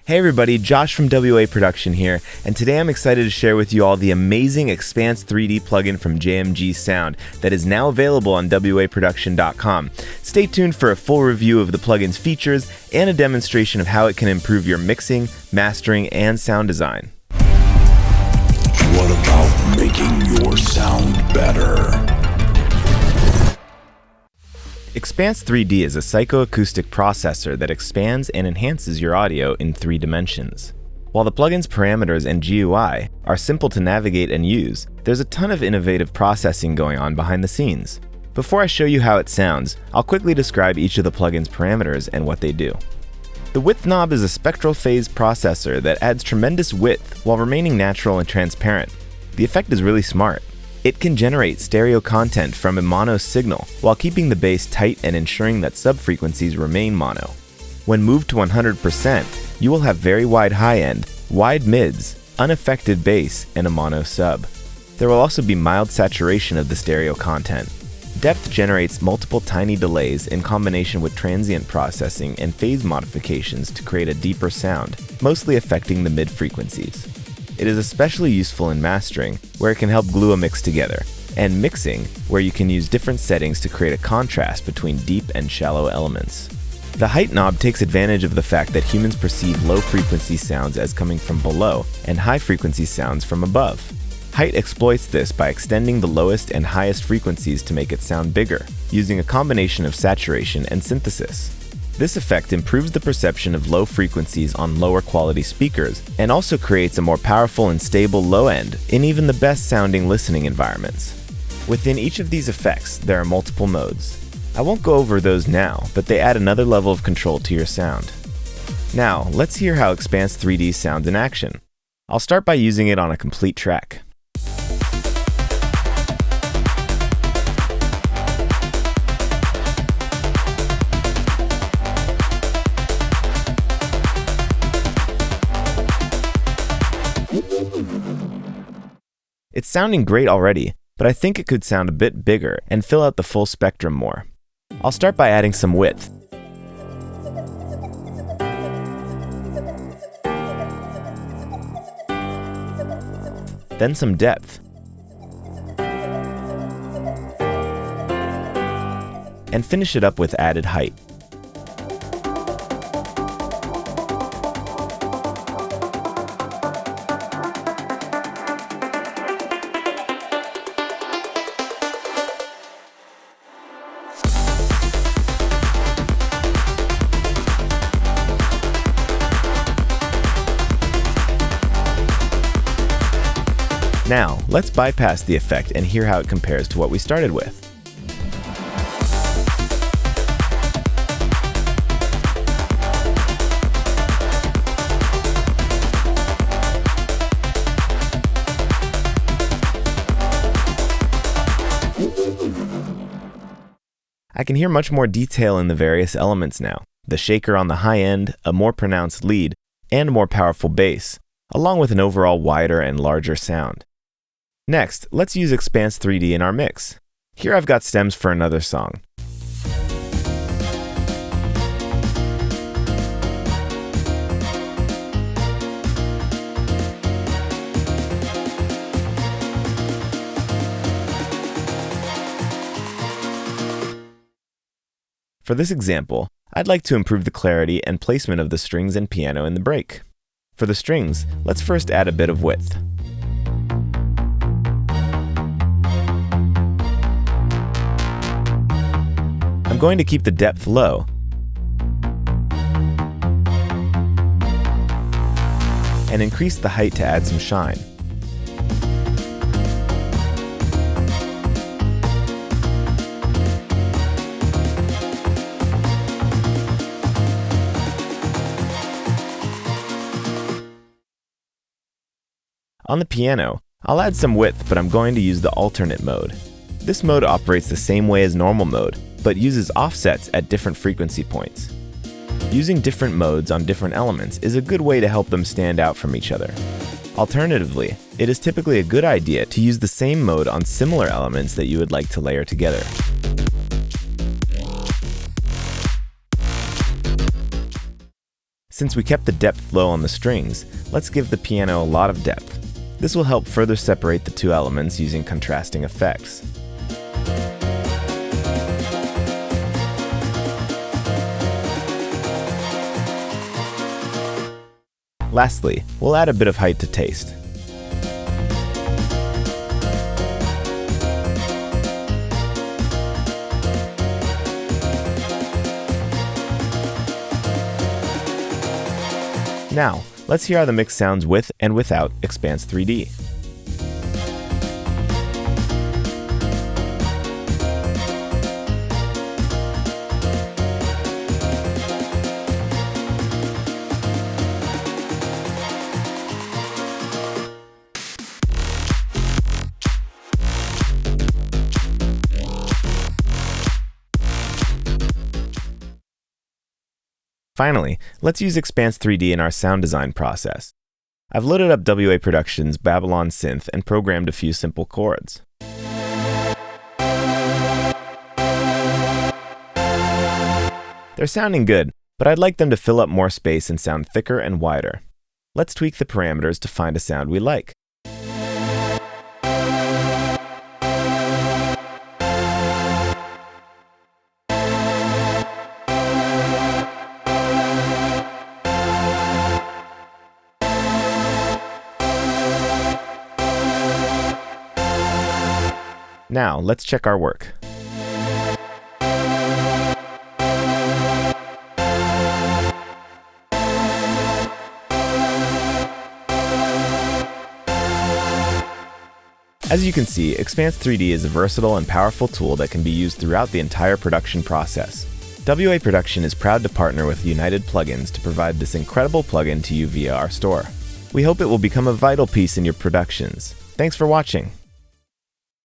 Hey everybody, Josh from WA Production here, and today I'm excited to share with you all the amazing Expanse 3D plugin from JMG Sound that is now available on waproduction.com. Stay tuned for a full review of the plugin's features and a demonstration of how it can improve your mixing, mastering, and sound design. What about making your sound better? Expanse 3D is a psychoacoustic processor that expands and enhances your audio in 3 dimensions. While the plugin's parameters and GUI are simple to navigate and use, there's a ton of innovative processing going on behind the scenes. Before I show you how it sounds, I'll quickly describe each of the plugin's parameters and what they do. The width knob is a spectral phase processor that adds tremendous width while remaining natural and transparent. The effect is really smart. It can generate stereo content from a mono signal while keeping the bass tight and ensuring that subfrequencies remain mono. When moved to 100%, you will have very wide high end, wide mids, unaffected bass, and a mono sub. There will also be mild saturation of the stereo content. Depth generates multiple tiny delays in combination with transient processing and phase modifications to create a deeper sound, mostly affecting the mid frequencies. It is especially useful in mastering, where it can help glue a mix together, and mixing, where you can use different settings to create a contrast between deep and shallow elements. The height knob takes advantage of the fact that humans perceive low-frequency sounds as coming from below and high-frequency sounds from above. Height exploits this by extending the lowest and highest frequencies to make it sound bigger, using a combination of saturation and synthesis. This effect improves the perception of low frequencies on lower quality speakers and also creates a more powerful and stable low end in even the best sounding listening environments. Within each of these effects, there are multiple modes. I won't go over those now, but they add another level of control to your sound. Now, let's hear how Expanse 3D sounds in action. I'll start by using it on a complete track. It's sounding great already, but I think it could sound a bit bigger and fill out the full spectrum more. I'll start by adding some width. Then some depth. And finish it up with added height. Now, let's bypass the effect and hear how it compares to what we started with. I can hear much more detail in the various elements now. The shaker on the high end, a more pronounced lead, and more powerful bass, along with an overall wider and larger sound. Next, let's use Expanse 3D in our mix. Here I've got stems for another song. For this example, I'd like to improve the clarity and placement of the strings and piano in the break. For the strings, let's first add a bit of width. I'm going to keep the depth low and increase the height to add some shine. On the piano, I'll add some width, but I'm going to use the alternate mode. This mode operates the same way as normal mode, but uses offsets at different frequency points. Using different modes on different elements is a good way to help them stand out from each other. Alternatively, it is typically a good idea to use the same mode on similar elements that you would like to layer together. Since we kept the depth low on the strings, let's give the piano a lot of depth. This will help further separate the two elements using contrasting effects. Lastly, we'll add a bit of height to taste. Now, let's hear how the mix sounds with and without Expanse 3D. Finally, let's use Expanse 3D in our sound design process. I've loaded up WA Production's Babylon synth and programmed a few simple chords. They're sounding good, but I'd like them to fill up more space and sound thicker and wider. Let's tweak the parameters to find a sound we like. Now, let's check our work. As you can see, Expanse 3D is a versatile and powerful tool that can be used throughout the entire production process. WA Production is proud to partner with United Plugins to provide this incredible plugin to you via our store. We hope it will become a vital piece in your productions. Thanks for watching.